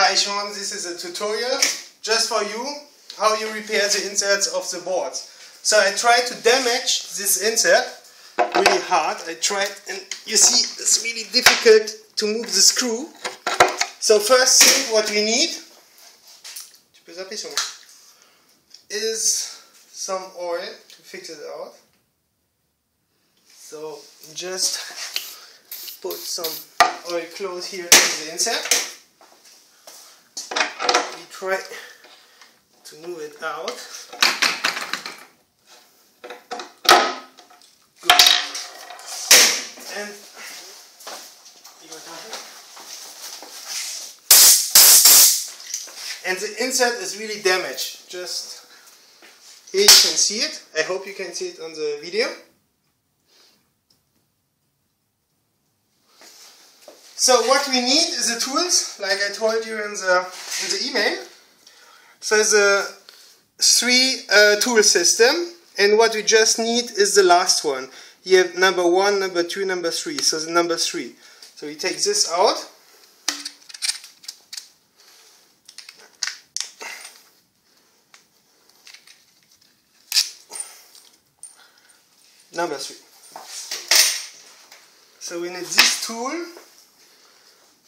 Hi Sean, this is a tutorial just for you how you repair the inserts of the boards. So I tried to damage this insert really hard. I tried, and you see it's really difficult to move the screw. So first thing what we need is some oil to fix it out. So just put some oil close here in the insert. We try to move it out. Good. And the insert is really damaged. Just here you can see it. I hope you can see it on the video. So what we need is the tools, like I told you in the email. So there's a 3 tool system, and what we just need is the last one. You have number 1, number 2, number 3. So the number 3. So we take this out. Number 3. So we need this tool.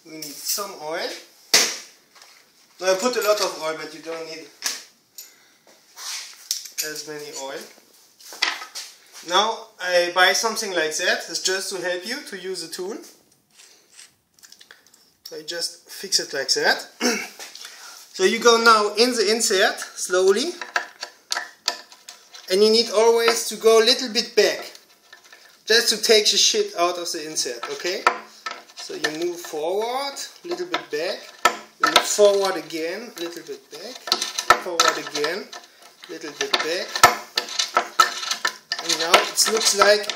We need some oil. Now I put a lot of oil, but you don't need as many oil. Now I buy something like that. It's just to help you to use the tool. So I just fix it like that. So you go now in the insert slowly, and you need always to go a little bit back, just to take the shit out of the insert, okay? So you move forward, a little bit back, move forward again, a little bit back, forward again, a little bit back. And now it looks like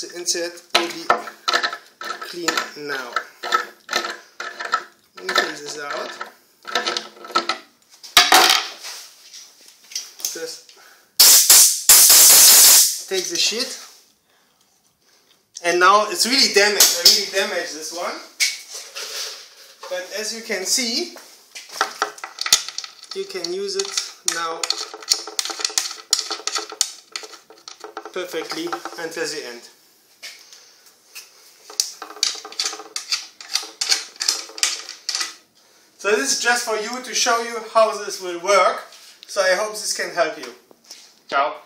the insert will be clean now. Let me take this out. Just take the shit. And now it's really damaged. I really damaged this one. But as you can see, you can use it now perfectly until the end. So this is just for you to show you how this will work. So I hope this can help you. Ciao.